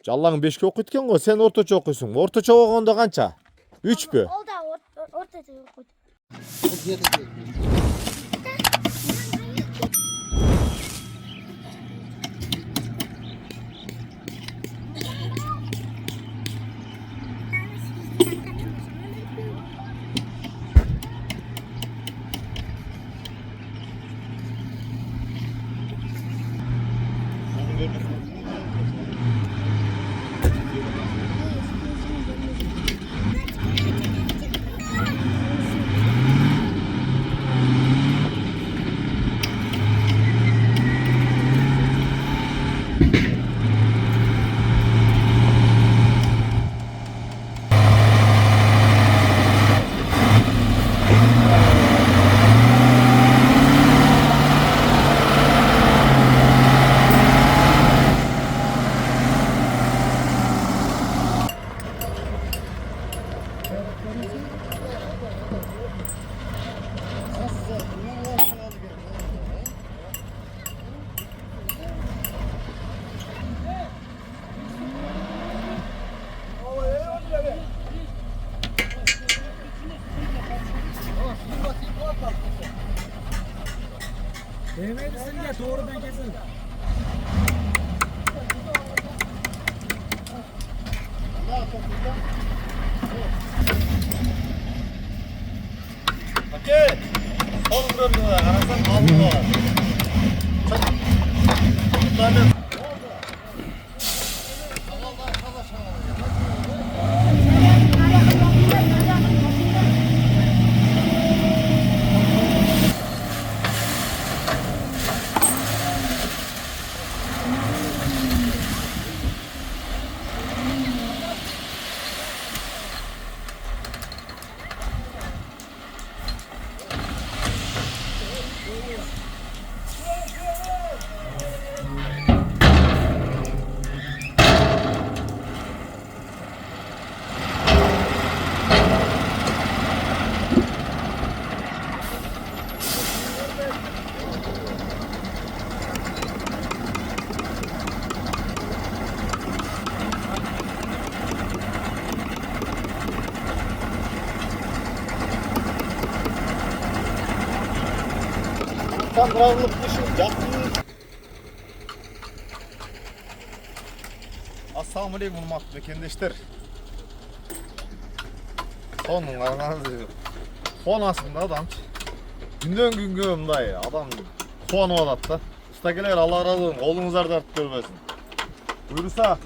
Жаллаң 5ке окуйт экен го, сен орточо окуйсуң. Орточо окугондо канча? 3пү? Ол да орточо окуйт. Değmedisin diye doğrudan kesin. Paket. Son bölümde arasan aldı var. Tutanın. Tam karanlık düşün, yakın. Assalamu alaikum hurmatlı mekendeşler. Sonun arkanızı konasında adam günden günge mınдай adam kuanıp atat da. Ustakeler Allah razı olsun, kolunuzlar da artıp görmesin. Buyursa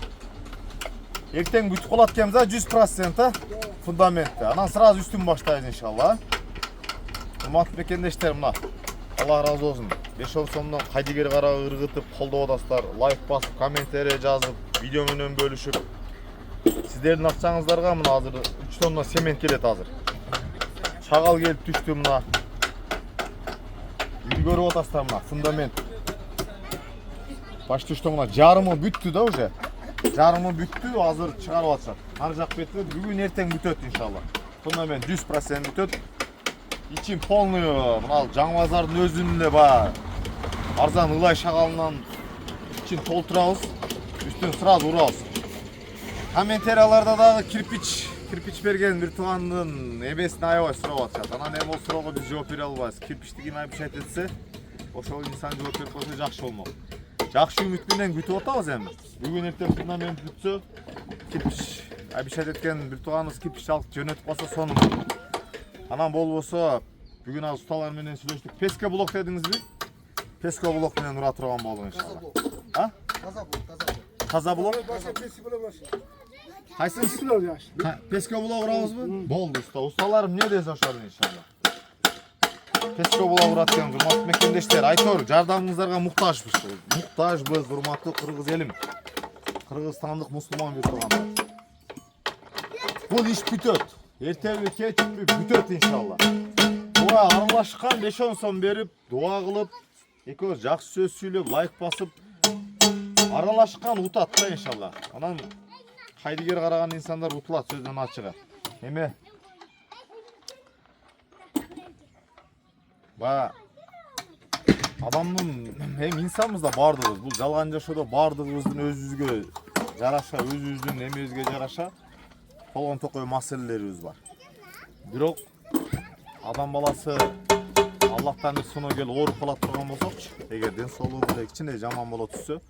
erten бүтүп калат экенбиз 100% фундаментте. Анан сразу üstün başlayız inşallah. Hurmatlı mekendeşler, мына Allah razı olsun. 5-10 сомдон кайдыгер карап ыргытып колдоп атасыздар. Лайк басып, комментарий жазып, видео менен бөлүшүп. Сиздердин акчаңыздарга мына азыр 3 тонна семент келет азыр. Чагал келип түштү мына. Үйдү көрүп атасыздар мына фундамент. Почти что мына жарымы бүттү да уже. Жарымы бүттү, азыр чыгарып атышат. Ар жак бети бүгүн эртең бүтөт иншалла. Фундамент 100% бүтөт. İçim полный, мына Жаңбазардын өзүнүн эле баягы арзан ылай шагалынан ичин толтурабыз, үстүн сразу урабыз. Комментарияларда дагы кирпич берген бир туугандын эбесине аябай сурап атышат. Анан эми ол суроого биз жооп бере албайбыз. Кирпичти ким обещать этсе, ошол инсан жооп берип койсо жакшы болмок. Жакшы үмүт менен күтүп атабыз эми. Бүгүн эртең фундамент бүтсө, кирпич обещать эткен бир тууганыбыз кирпич алып жөнөтүп калса сонун. Анан болбосо бүгүн аз усталар менен сүйлөштүк. Песка блок дедиңизби? Песка блок менен ура турган болду иншалла. А? Таза блок. Кайсысы? Песка блок урабызбы? Болду уста. Усталарым эмне десе ошол иншалла. Песка блок урат экен, урматтуу мекендештер. Айтор, жардамыңыздарга муктажбыз. Муктажбыз, урматтуу кыргыз элим. Кыргызстандык мусулман бир туугандар. Бул иш бүтөт. Ertemi keçipmi bütöt inşallah. Dua aralashkan 5-10 сом берип, дуа кылып, экөөбүз жакшы сөз сүйлөп, лайк басып, аралашкан утат да иншалlah. Анан кайдыгер караган инсандар утулат сөздөн ачыгы. Эме ба адамдын эми инсанбыз да бардыгыбыз. Бул жалган жашоодо бардыгыбыздын өзүбүзгө жараша өзүбүздүн эмебизге жараша болгон токой маселелерибиз бар. Бирок адам баласы Аллахтан бир суноо келип ооруп кала турган болсокчу, эгер ден соолугу эле кичине жаман боло түшсө,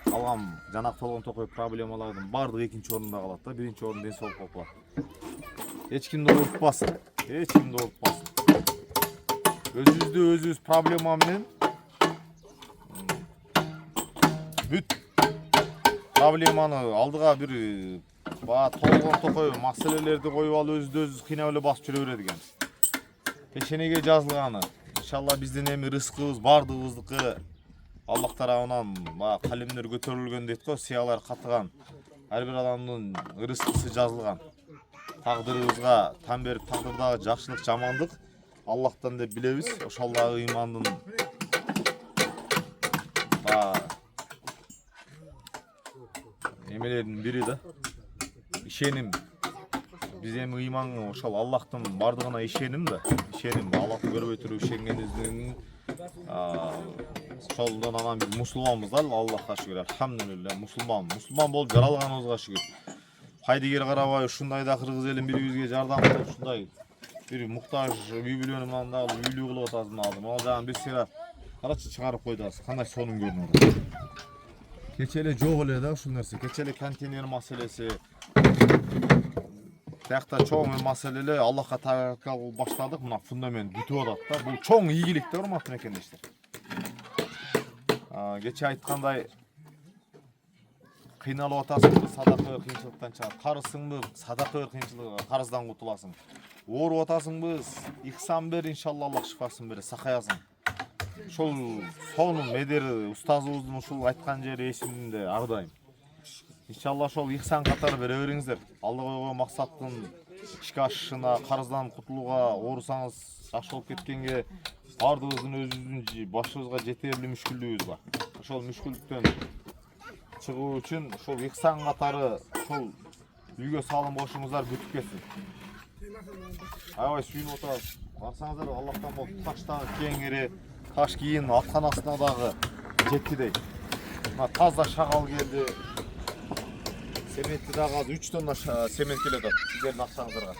калган жанакы болгон токой проблемалардын баардыгы экинчи орунда калат да, биринчи орун ден соолук болуп калат. Эч кимди оорутпасын, эч кимди оорутпасын. Өзүбүздү өзүбүз проблема менен бүт проблеманы алдыга бир толгон токой маселелерди коюп алып өзүбүздү өзүбүз кыйнап эле басып жүрө берет экенбиз. Пешенеге жазылганы, иншалла биздин эми рызкыбыз бардыгыбыздыкы Аллах тарабынан калемдер көтөрүлгөн дейт го, сиялар катыган. Ар бир адамдын рызкысы жазылган. Тагдырыбызга тан берип, тагдырдагы жакшылык, жамандык Аллахтан деп билебиз. Ошол дагы ыймандын эмелердин бири да. Ишеним. Биз эми ыйман ошол Аллахтын бардыгына ишеним да. Ишеним, Аллахты көрбөй туруп ишенгенибиздин ошолдон анан биз мусулманбыз да, Аллахка шүгүр. Алхамдулилля, мусулман болуп жаралганыбызга шүгүр. Хайдыгер карабай ушундай да кыргыз элин бирибизге жардам кылып, ушундай бир муктаж үй бүлөнү менен дагы үйлүү кылып атасың алды. Могу жагын бир сыйра карачы чыгарып койду азыр. Кандай сонун көрүнүп атат. Кече эле жок эле да ушул нерсе. Кече эле контейнер маселеси. Тиякта чоң маселе эле Аллахка таваккал баштадык. Мына фундамент бүтүп атат да. Бул чоң ийгилик да, урматтуу мекендештер. Кече айткандай кыйналып атасыңбы, садака кыйынчылыктан чыгат. Карысыңбы, садака кыйынчылыгы, карыздан кутуласың. Ооруп атасыңбы, ихсан бер, иншалла Аллах шифасын берет, сакаясың. Ушул сонун медери устазыбыздын ушул айткан жери эсимде ар дайым. Иншалла ошол ихсан катары бере бериңиздер. Алда койгон максаттын ишке ашышына, карыздан кутулууга, оорусаңыз жакшы болуп кеткенге бардыгыбыздын өзүбүздүн башыбызга жете эле мүшкүлдүгүбүз бар. Ошол мүшкүлдүктөн чыгуу үчүн ушул ихсан катары ушул үйгө салым кошуңуздар бүтүп кетсин. Аябай сүйүнүп атабыз. Барсаңыздар Аллахтан болуп таштагы кеңири, таш кийин атканасына дагы жетти дейт. Мына таза шагал келди. Сементти дагы азыр 3 тонна семент келет атат. Сиздердин акчаңыздарга.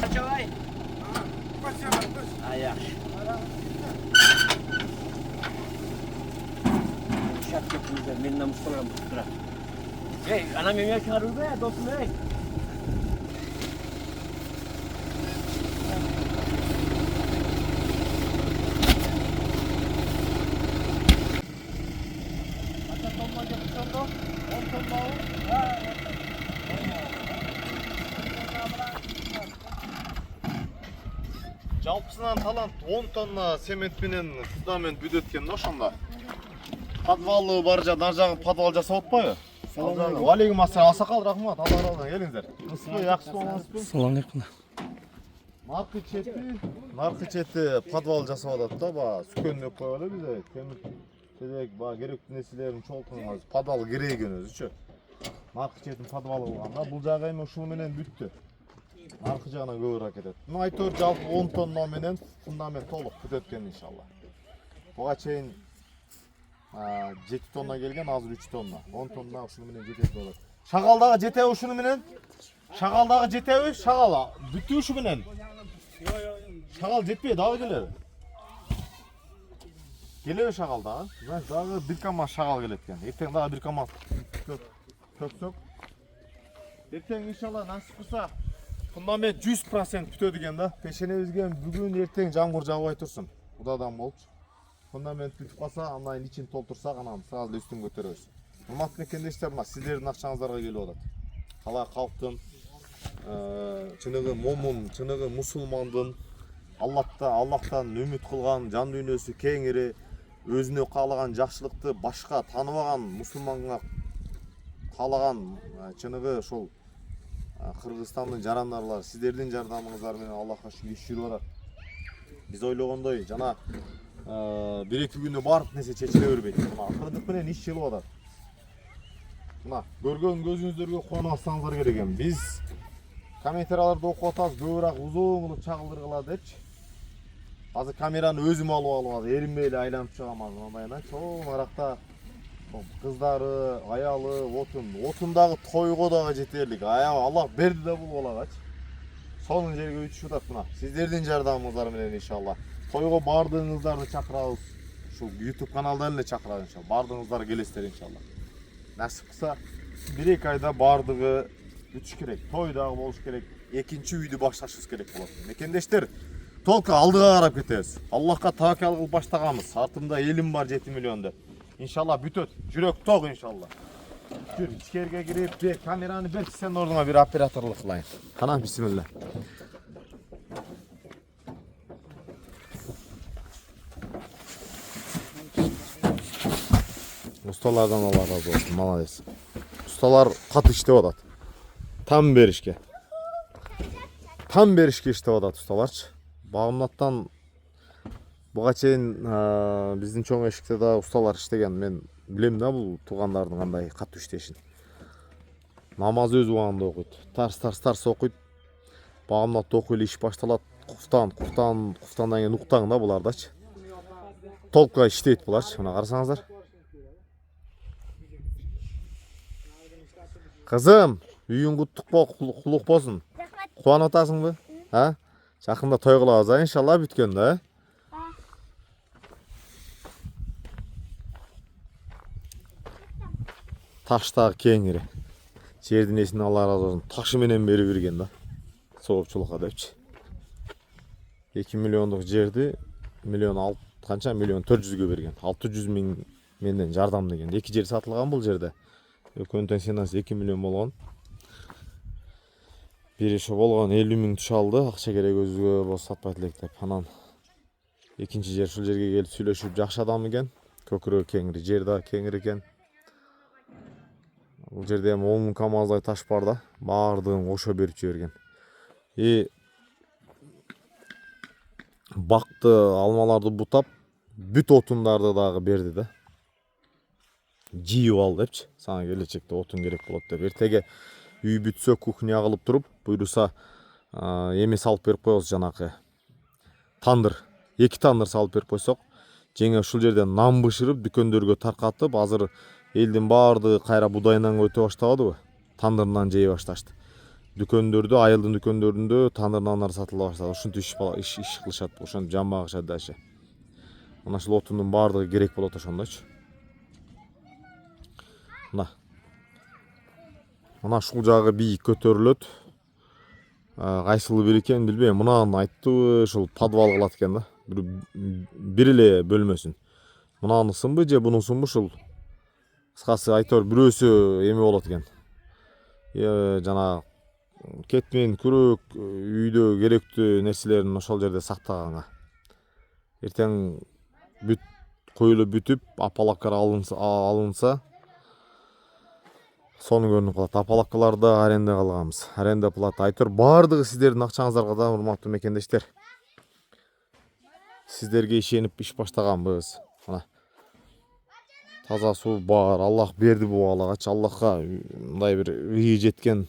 Açavay. Ayak. Şak yapıyorlar. Benim namuslarım tuttura. Hey, anam yemeğe çağırır be dostum hey. Kaç tonla yapıyorsun da? 10 ton daha var. Жалпысынан талант 10 тонна семент менен фундамент бүтөткөн да ошондо. Подвалы бар жа, нар жагы подвал жасап атпайбы? Алейкум ассалам, Асакал, рахмат, Алла разы болсун, келиңиздер. Ысыбы, жакшы болуңузбу? Салам алейкум. Наркы чети подвал жасап атат да, баа сүкөндөп коелу бизде. Темир керек, баа керектүү нерселерин чогулткан подвал керек экен өзүчү. Наркы четин подвалы болгон да, бул жагы эми ушуну менен бүттү. Наркы жагына көбүрөөк кетет. Ну айтор жалпы 10 тонна менен фундамент толук бүтөткөн иншалла. Буга чейин 7 тонна келген, азыр 3 тонна. 10 тонна ушуну менен жетет болот. Шагалдагы жетеби ушуну менен? Шагалдагы жетеби? Шагал бүттү ушу менен. Шагал жетпей дагы келеби? Келеби шагал дагы? Значит, дагы бир камаз шагал келет экен. Эртең дагы бир камаз көксөк. Эртең иншалла насип кылса фундамент 100% бүтөт экен да. Пешенебизге бүгүн эртең жамгыр жаабай турсун. Кудадан болчу. Фундамент бүтүп калса, андан ичин толтурсак, анан сразу үстүн көтөрөбүз. Урматтуу мекендештер, мына сиздердин акчаңыздарга келип атат. Кала калктын чыныгы момун, чыныгы мусулмандын Аллахтан үмүт кылган, жан дүйнөсү кеңири, өзүнө каалаган жакшылыкты башка тааныбаган мусулманга каалаган чыныгы ошол Кыргызстандын жарандарлары сиздердин жардамыңыздар менен Аллахка шүгүр иш жүрүп атат. Биз ойлогондой жана 1-2 күндө баардык нерсе чечиле бербейт. Мына акырдык менен иш чыгып атат. Мына көргөн көзүңүздөргө коону алсаңыздар керек экен. Биз комментарияларды окуп атабыз, көбүрөөк узун кылып чагылдыргыла депчи. Азыр камераны өзүм алып азыр эринбей эле айланып чыгам азыр мындайына. Чоң аракта кыздары, аялы, отундагы тойго дагы жетерлик. Аллах берди да бул балагачы. Сонун жерге өтүшүп атат мына. Сиздердин жардамыңыздар менен иншалла. Тойго бардыгыңыздарды чакырабыз. Ушул YouTube каналдан эле чакырабыз иншалла. Бардыгыңыздар келесиздер иншалла. Насип кылса 1-2 айда бардыгы бүтүш керек. Той дагы болуш керек. Экинчи үйдү башташыбыз керек болот. Мекендештер, толку алдыга карап кетебиз. Аллахка таваккал кылып баштаганбыз. Артымда элим бар 7 миллион деп. İnşallah bütöt. Жүрөк ток inşallah. Жүр, içeriye girip bir kameranı belki sen orada bir operatörlük kılayın. Tamam, bismillah. Ustalardan Allah razı olsun, malades. Ustalar kat iştep atat. Tam berişke iştep atat ustalar. Bağımlattan буга чейин биздин чоң эшикте да усталар иштеген. Мен билем да бул туугандардын кандай катуу иштешин. Намаз өз убагында окуйт. Тарс окуйт. Багымнатта окуй эле иш башталат. Куфтандан кийин уктаң да булардачы. Толкуга иштейт буларчы. Мына карасаңыздар. Кызым, үйүң кулук болсун. Кубанып атасыңбы? Ha? Жакында той кылабыз, иншалла бүткөндө, Таштагы кеңири. Жердин эсин Алла разы болсун. Ташы менен берип берген да. Соопчулукка депчи. 2 миллиондук жерди миллион канча миллион 400гө берген. 600 миң менден жардам деген. 2 жер сатылган бул жерде. Өкөнтөн сенасы 2 миллион болгон. Бир иши болгон 50 миң түш алды. Акча керек өзүгө болсо сатпайт элек деп. Анан экинчи жер ушул жерге келип сүйлөшүп жакшы адам экен. Көкүрөгү кеңири, жер да кеңири экен. Бул жерде 10 миң камаздай таш бар да, баардыгын кошо берип жиберген. Бакты, алмаларды бутап, бүт отундарды дагы берди да. Жийип ал депчи. Сага келечекте отун керек болот деп. Эртеге үй бүтсө кухня кылып туруп, буйруса эме салып берип коебуз жанакы. Тандыр, 2 тандыр салып берип койсок, жеңе ушул жерден нан бышырып, дүкөндөргө таркатып, азыр элдин баардыгы кайра будайынан өтө баштабадыбы? Тандырдан жей башташты. Дүкөндөрдө, айылдын дүкөндөрүндө тандыр нандар сатыла баштады. Ушинтип иш кылышат, ошону жан багышат дачы. Мына ушул отундун баардыгы керек болот ошондочу. Мына ушул жагы бийик көтөрүлөт. Кайсыл бир экен билбейм. Мынаны айттыбы, ушул подвал кылат экен да. Бир эле бөлмөсүн. Мынанысынбы же бунусунбу ушул? Кыскасы айтор бирөөсү эме болот экен. Жана кетмен, күрөк, үйдө керектүү нерселерин ошол жерде сактаганга. Эртең бүт коюлуп бүтүп, апалаккар алынса, сону көрүнүп калат. Апалаккаларды аренда калганбыз. Аренда плата айтор баардыгы сиздердин акчаңыздарга да, урматтуу мекендештер. Сиздерге ишенип иш баштаганбыз. Мына таза суу бар. Аллах берди бу балагачы. Аллахка мындай бир ии жеткен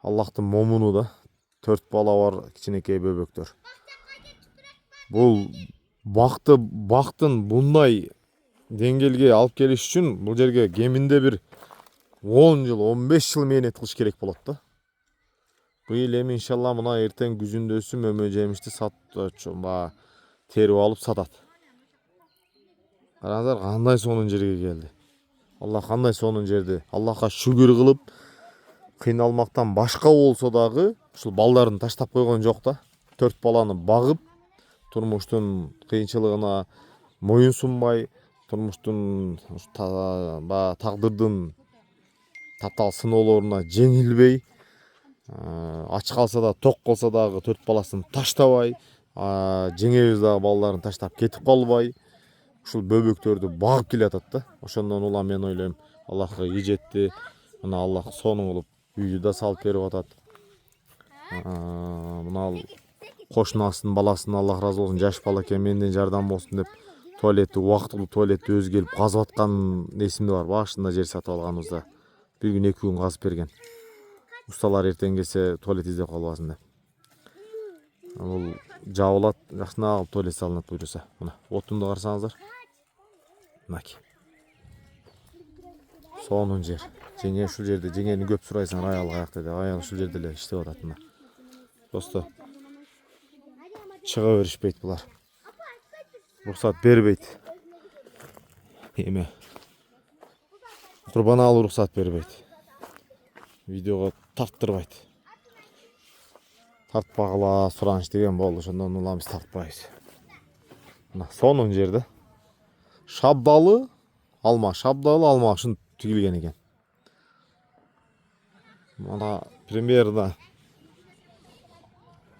Аллахтын момуну да. 4 бала бар, кичинекей бөбөктөр. Бул бактын мындай деңгээлге алып келиш үчүн бул жерге кеминде бир 10 жыл, 15 жыл мээнет кылыш керек болот да. Быйыл эми иншалла мына эртең күзүндөсү мөмө жемишти терип алып сатат. Караңыздар, кандай сонун жерге келди. Аллах кандай сонун жерди. Аллахка шүгүр кылып, кыйналмактан башка болсо дагы ушул балдарын таштап койгон жок да. 4 баланы багып, турмуштун кыйынчылыгына моюн сунбай, турмуштун тагдырдын татаал сыноолоруна жеңилбей, Ач калса да, ток болсо дагы 4 баласын таштабай, жеңебиз дагы балдарын таштап кетип калбай, ушул бөбөктөрдү багып келатат да. Ошондон улам мен ойлойм, Аллахка ийжетти. Мына Аллах сонун кылып үйдү да салып берип атат. Мына кошунасынын баласын Аллах разы болсун, жаш бала экен, менден жардам болсун деп туалетти убактылуу туалетти өзү келип казып аткан эсимде бар. Башында жер сатып алганыбызда бир күн 2 күн казып берген. Ustalar erten gelse tuvalet izlep kalbasın деп. Бул жабылат, жакшына алып туалет салынат буюрса. Мына отунду карасаңыздар. Мынаки. Сонун жер. Жеңе ушул жерде, жеңени көп сурайсың, аял каякта деп. Аял ушул жерде эле иштеп атат мына. Просто чыга беришпейт булар. Рухсат бербейт. Эме. Курбан алуу рухсат бербейт. Видеого тарттырбайт. Тартпагыла сураныч деген болду, ошондон улам биз тартпайбыз. Мына сонун жерде. Шабдалы алма ушинтип тигилген экен. Мына примерно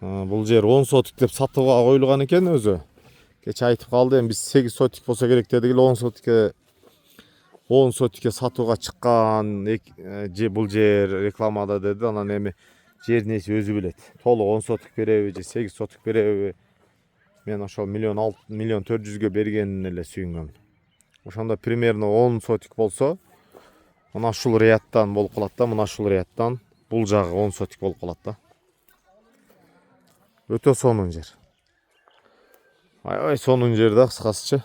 бул жер 10 сотик деп сатууга коюлган экен өзү. Кече айтып калды, эми биз 8 сотик болсо керек дедик эле, 10 сотикке сатууга чыккан бул жер рекламада деди. Анан эми жердин ээси өзү билет. Толук 10 сотик береби же 8 сотик береби? Мен ошол миллион 400ге бергенин эле сүйүнгөм. Ошондо примерно 10 сотик болсо, мына ушул ряттан болуп калат да, мына ушул ряттан бул жагы 10 сотик болуп калат да. Өтө сонун жер. Аябай сонун жер да, кыскасычы.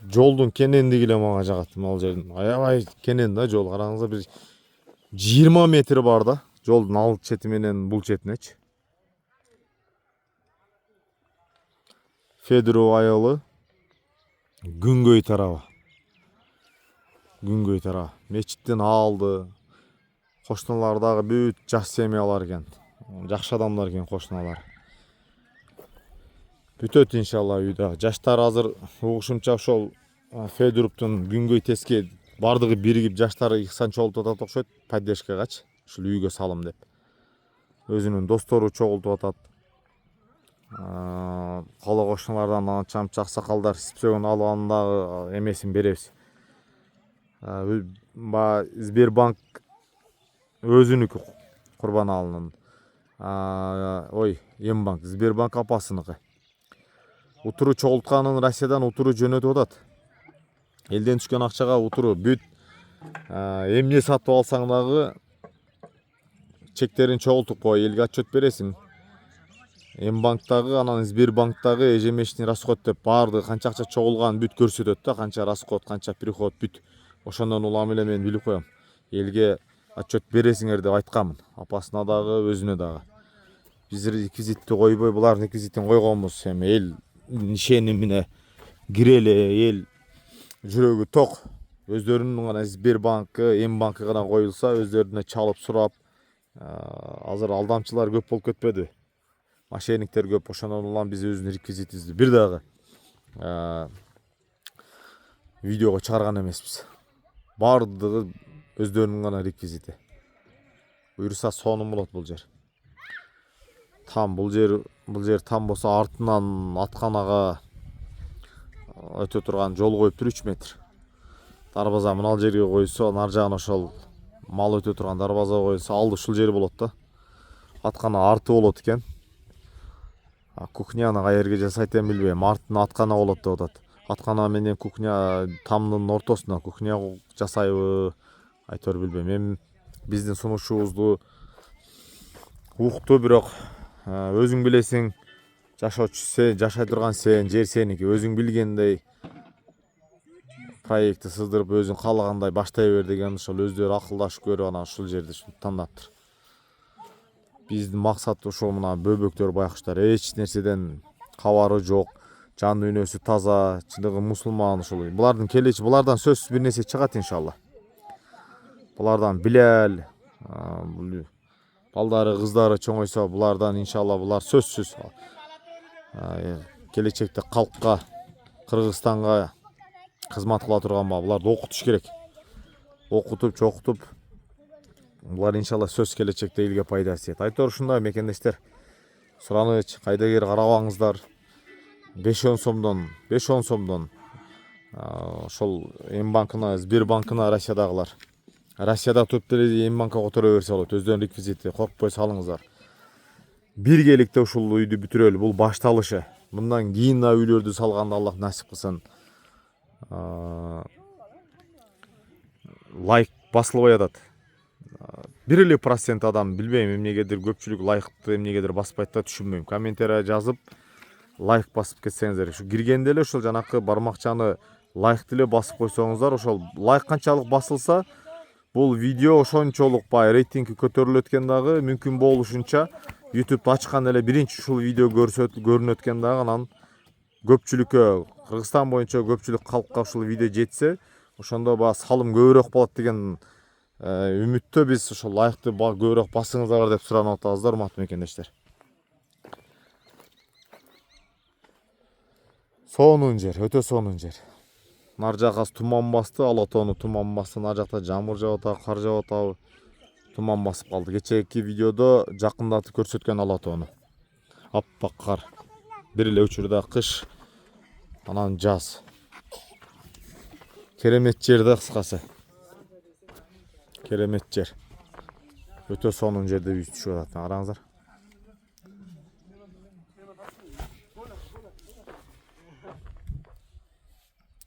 Жолдун кенендиги эле мага жагат мына жердин. Аябай кенен да жол. Караңыздар, бир 20 метр бар да жолдун ал чети менен бул четинечи. Федоров айылы Күнгөй тарабы. Күнгөй тарабы. Мечиттен алды. Кошуналар дагы бүт жаш семьялар экен. Жакшы адамдар экен кошуналар. Бүтөт иншалла үйдө. Жаштар азыр угушумча ошол Федоровдун Күнгөй теске бардыгы биригип жаштар ихсан чогултуп атат окшойт, поддержкагачы, ушул үйгө салым деп. Өзүнүн достору чогултуп атат. Кала кошуналардан анча аксакалдар сипсөгөн алгандагы эмесин беребиз. Сбербанк өзүнүкү Курбаналынын. Эмбанк, Сбербанк апасыныкы. Утуру чогултканын Россиядан утуру жөнөтүп атат. Элден түшкөн акчага утуру бүт эмне сатып алсаң дагы чектерин чогултуп кой, элге отчет бересиң. Эмбанктагы, анан Сбербанктагы ежемесячный расход деп баардыгы канча акча чогулган бүт көрсөтөт да, канча расход, канча приход бүт. Ошондон улам эле мен билип коем. Элге отчет бересиңер деп айтканмын. Апасына дагы, өзүнө дагы. Биз реквизитти койбой, булардын реквизитин койгонбуз. Эми эл ишенимине кирели, эл жүрөгү ток. Өздөрүнүн гана Сбербанкы, Эмбанкы гана коюлса, өздөрүнө чалып сурап, азыр алдамчылар көп болуп кетпеди. Мошенниктер көп, ошондон улам биз өзүнүн реквизитибизди бир дагы видеого чыгарган эмеспиз. Бардыгы өздөрүнүн гана реквизити. Буюрса сонун болот бул жер. Там бул жер там болсо артынан атканага өтө турган жол коюптур 3 метр. Дарбаза мына жерге койсо, нар жагын ошол мал өтө турган дарбаза койсо, алды ушул жер болот да. Аткана арты болот экен. Кухняны кай жерге жасайт эми билбейм. Артына аткана болот деп атат. Аткана менен кухня тамдын ортосуна кухня жасайбы, айтор билбейм. Эми биздин сунушубузду укту, бирок өзүң билесиң, жашоочу сен, жашай турган сен, жер сеники. Өзүң билгендей проектти сыздырып, өзүң каалагандай баштай бер деген ошол өздөрү акылдашып көрүп анан ушул жерди тандаптыр. Биздин максат ошол мына бөбөктөр, байкуштар эч нерседен кабары жок, жан дүйнөсү таза, чындыгы мусулман ушул. Булардын келечи, булардан сөзсүз бир нерсе чыгат иншалла. Булардан Билал, балдары, кыздары чоңойсо, булардан иншалла булар сөзсүз келечекте калкка, Кыргызстанга кызмат кыла турган буларды окутуш керек. Окутуп, чокутуп, Булар иншалла сөз келечекте элге пайда тиет. Айтор ушундай мекендештер. Сураныч, кайдагер карабаңыздар. 5-10 сомдон, 5-10 сомдон ошол М-банкына, Сбербанкына Россиядагылар. Россияда көп деле М-банкка которо берсе болот. Өздөрүнүн реквизити, коркпой салыңыздар. Биргеликте ушул үйдү бүтүрөлү. Бул башталышы. Мындан кийин да үйлөрдү салганды Аллах насип кылсын. Лайк басылбай атат. 1% адам билбейм эмнегедир көпчүлүк лайкты эмнегедир баспайт да түшүнбөйм. Комментария жазып лайк басып кетсеңиздер. Ушу киргенде эле ошол жанакы бармакчаны лайк деле басып койсоңуздар, ошол лайк канчалык басылса, бул видео ошончолук бай рейтинги көтөрүлөт экен дагы, мүмкүн болушунча YouTube ачкан эле биринчи ушул видео көрүнөт экен дагы, анан көпчүлүккө, Кыргызстан боюнча көпчүлүк калкка ушул видео жетсе, ошондо баа салым көбүрөөк болот деген үмүттө биз ошол лайкты көбүрөөк басыңыздар деп суранып атабыздар, урматтуу мекендештер. Сонун жер, өтө сонун жер. Нар жак аз туман басты, Алатоону туман басты, нар жакта жамыр жаап атабы, кар жаап атабы, туман басып калды. Кечээки видеодо жакындатып көрсөткөн Алатоону. Аппак кар. Бир эле учурда кыш, анан жаз. Керемет жер да кыскасы. Керемет жер. Өтө сонун жерде үй түшүп атат. Караңыздар.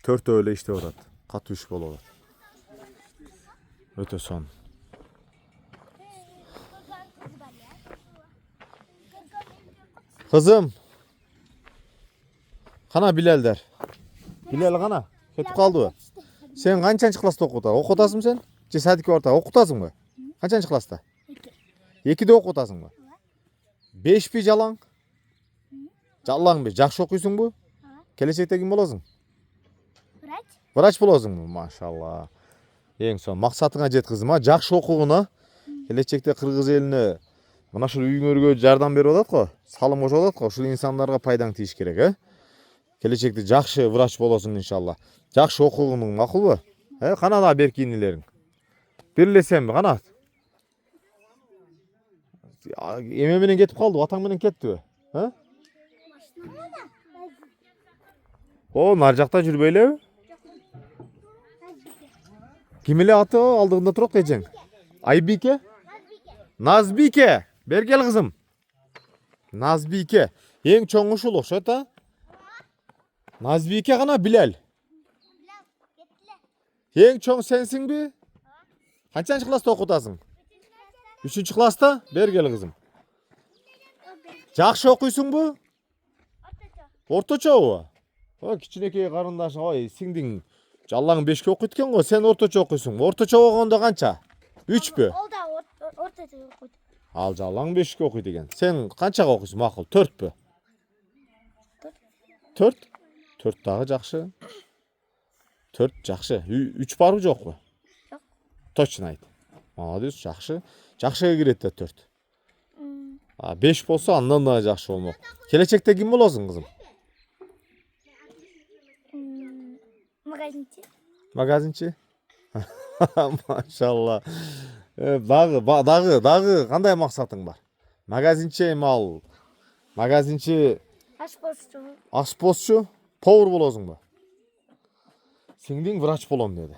Төртөө эле иштеп атат. Катуу иш болуп атат. Өтө сонун. Кызым. Кана Билалдар. Билал кана? Кетип калдыбы? Сен канчанчы класста окуп атасың? Окуп атасың сен? Же садикке барып окуп атасыңбы? Канчанчы класста? 2-де окуп атасыңбы? 5пи жалаң? Жалаңбы? Жакшы окуйсуңбу? Келечекте ким болосуң? Врач. Врач болосуңбу? Машалла. Эң сонун максатыңа жет кызым, жакшы окугуна. Келечекте кыргыз элине мына ушул үйүңөргө жардам берип атат го, салым кошуп атат го, ушул инсандарга пайдаң тийиш керек, Келечекте жакшы врач болосуң иншалла. Жакшы окугуң макулбу? Кана да берки инилериң. Бирлесемби, кана? Эме менен кетип калды, атаң менен кеттиби? О, нар жакта жүрбөй элеби? Ким эле аты алдыгында турат эжең? Айбике? Назбике. Бер кел кызым. Назбике. Эң чоң ушул окшойт, Назбике кана Билал. Эң чоң сенсиңби? Канчанчы класста окуп атасың? 3-чү класста? Бер кел кызым. Жакшы окуйсуңбу? Орточобу? Кичинекей карындашың, сиңдиң жалаң 5ке окуйт экен го, сен орточо окуйсуңбу? Орточо болгондо канча? 3пү? Ол да орточо окуйт. Ал жалаң 5ке окуйт экен. Сен канчага окуйсуң, макул? 4пү? 4? 4 дагы жакшы. 4 жакшы. 3 барбы жокпу? Жок. Точно айт. Молодец, жакшы. Жакшыга кирет да 4. 5 болсо андан да жакшы болмок. Келечекте ким болосуң, кызым? Магазинчи. Магазинчи? Машалла. Дагы кандай максатың бар? Магазинчи эми ал. Магазинчи Ашпозчу. Ашпозчу? Повар болосуңбу? Сиңдиң врач болом деди.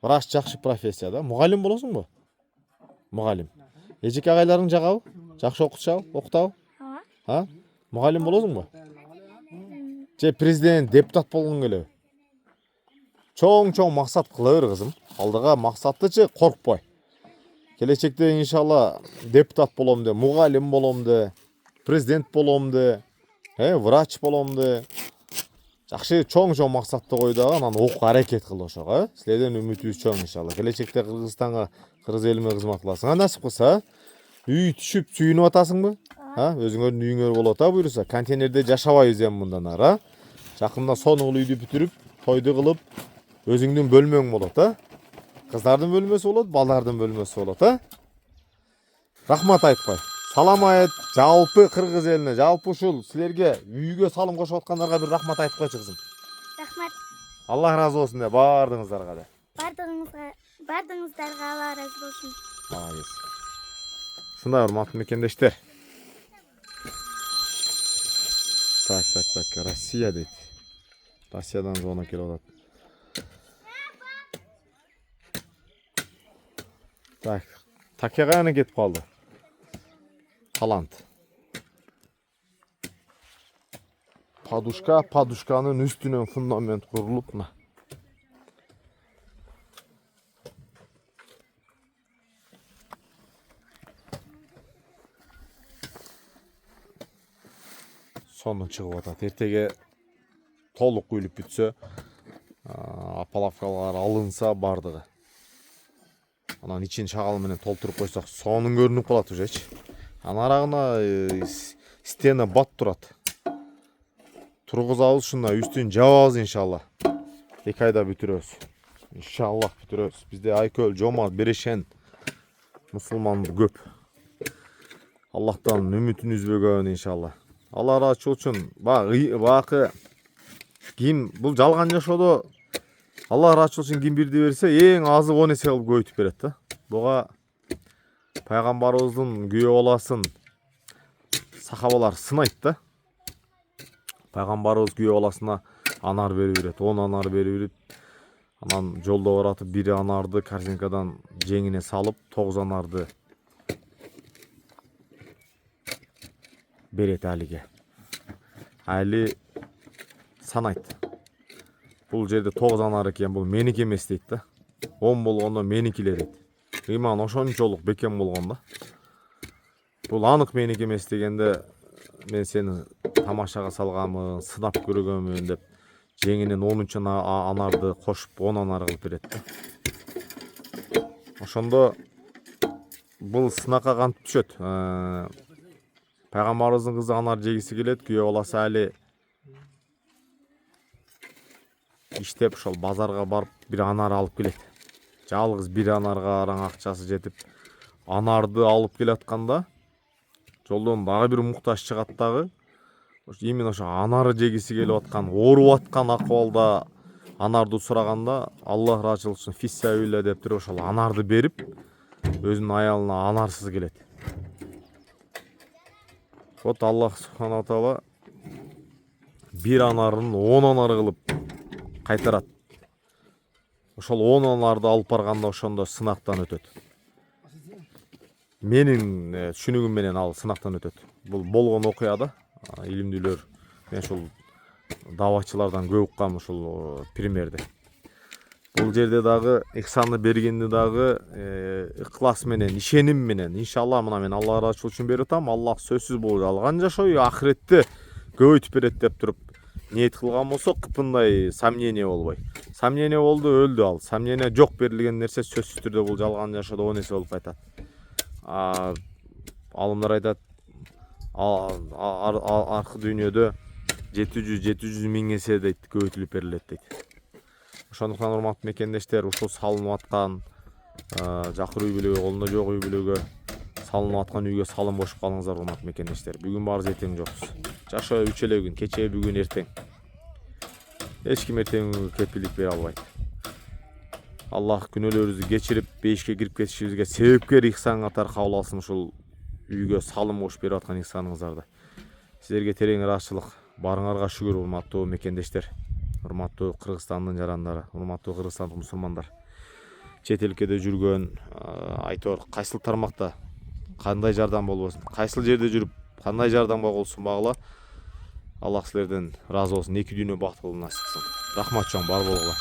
Врач жакшы профессия да. Мугалим болосуңбу? Мугалим. Эжеке агайларың жагабы? Жакшы окутабы? Мугалим болосуңбу? Же президент, депутат болгуң келеби? Чоң максат кыла бер кызым. Алдыга максаттычы коркпой. Келечекте иншалла депутат болом де, мугалим болом де, президент болом де, врач болом де. Жакшы чоң максатты кой дагы, анан окуп аракет кыл ошого, Силерден үмүтүбүз чоң иншалла. Келечекте Кыргызстанга, кыргыз элиме кызмат кыласың. Насип кылса, үй түшүп сүйүнүп атасыңбы? Өзүңөрдүн үйүңөр болот буюрса, контейнерде жашабайбыз эми мындан ары. Жакында сонун үйдү бүтүрүп, тойду кылып, өзүңдүн бөлмөң болот, Кыздардын бөлмөсү болот, балдардын бөлмөсү болот, Рахмат айткой. Салам айт, жалпы кыргыз элине, жалпы ушул силерге үйгө салым кошуп аткандарга бир рахмат айтып койчу кызым. Рахмат. Аллах разы болсун де бардыгыңыздарга де. Бардыгыңыздарга Алла разы болсун. Молодец. Ушундай урматтуу мекендештер. Так, Россия дейт. Россиядан звонок келип атат. Так, Такяга гана кетип калды. Талант. Подушканын үстүнөн фундамент курулуп мына. Сону чыгып атат. Эртеге толук куйлуп бүтсө, апалавкалар алынса бардыгы. Анан ичин шагал менен толтуруп койсок, сонун көрүнүп калат ужечи. Анын арагына стена бат турат. Тургузабыз шуна, үстүн жабабыз иншалла. 2 айда бүтүрөбүз. Иншалла бүтүрөбүз. Бизде айкөл, жомарт, берешен мусулман көп. Аллахтан үмүтүн үзбөгөн иншалла. Алла ыраазычылык үчүн бакы ким бул жалган жашоодо Алла ыраазычылык үчүн ким бирди берсе, эң азы 10 эсе кылып көбөйтүп берет да. Буга пайгамбарыбыздын күйөө баласын сахабалар сынайт да. Пайгамбарыбыз күйөө баласына анар берип берет, 10 анар берип берет. Анан жолдо баратып 1 анарды корзинкадан жеңине салып, 9 анарды берет Алиге. Али санайт. Бул жерде 9 анар экен, бул меники эмес дейт да. 10 болгондо меники эле дейт. Иман ошончолук бекем болгон да. Бул анык меники эмес дегенде мен сени тамашага салганмын, сынап көргөнмүн деп жеңинен 10-чу анарды кошуп 10 анар кылып берет да. Ошондо бул сынакка кантип түшөт? Пайгамбарыбыздын кызы анар жегиси келет, күйөө баласы Али иштеп ошол базарга барып 1 анар алып келет. Жалгыз 1 анарга араң акчасы жетип, анарды алып келатканда жолдон дагы бир муктаж чыгат дагы. Именно ошо анары жегиси келип аткан, ооруп аткан акыбалда анарды сураганда Аллах ыраазычылык үчүн фиссабилля деп туруп ошол анарды берип, өзүнүн аялына анарсыз келет. Вот Аллах субхана таала 1 анарын 10 анар кылып кайтарат. Ошол 10 анарды алып барганда ошондо сынактан өтөт. Менин түшүнүгүм менен ал сынактан өтөт. Бул болгон окуя да. Илимдүүлөр мен ушул давачылардан көп уккам ушул примерди. Бул жерде дагы ихсанды бергенди дагы ыклас менен, ишеним менен, иншалла мына мен Алла ыраазычылык үчүн берип атам. Аллах сөзсүз бул жалган жашоо ахиретте көбөйтүп берет деп туруп ниет кылган болсок, кыпындай сомнение болбой. Сомнение болду, өлдү ал. Сомнение жок берилген нерсе сөзсүз түрдө бул жалган жашоодо 10 эсе болуп кайтат. Алымдар айтат, аркы дүйнөдө 700 миң эсе дейт көбөйтүлүп берилет дейт. Ошондуктан урматтуу мекендештер, ушул салынып аткан жакыр үй бүлөгө, колунда жок үй бүлөгө салынып аткан үйгө салым кошуп калыңыздар урматтуу мекендештер. Бүгүн барбыз, эртең жокпуз. Жашоо 3 эле күн, кечээ, бүгүн, эртең. Эч ким эртеңге кепилдик бере албайт. Аллах күнөөлөрүбүздү кечирип, бейишке кирип кетишибизге себепкер ихсан катары кабыл алсын ушул үйгө салым кошуп берип аткан ихсаныңыздарды. Силерге терең ыраазычылык, барыңарга шүгүр урматтуу мекендештер. Урматтуу Кыргызстандын жарандары, урматтуу кыргызстандык мусулмандар. Чет элкеде жүргөн, айтор кайсыл тармакта кандай жардам болбосун, кайсыл жерде жүрүп кандай жардамга болсун багыла. Аллах силерден ыраазы болсун, 2 дүйнө бактылуу насип кылсын. Рахмат чоң, бар болгула.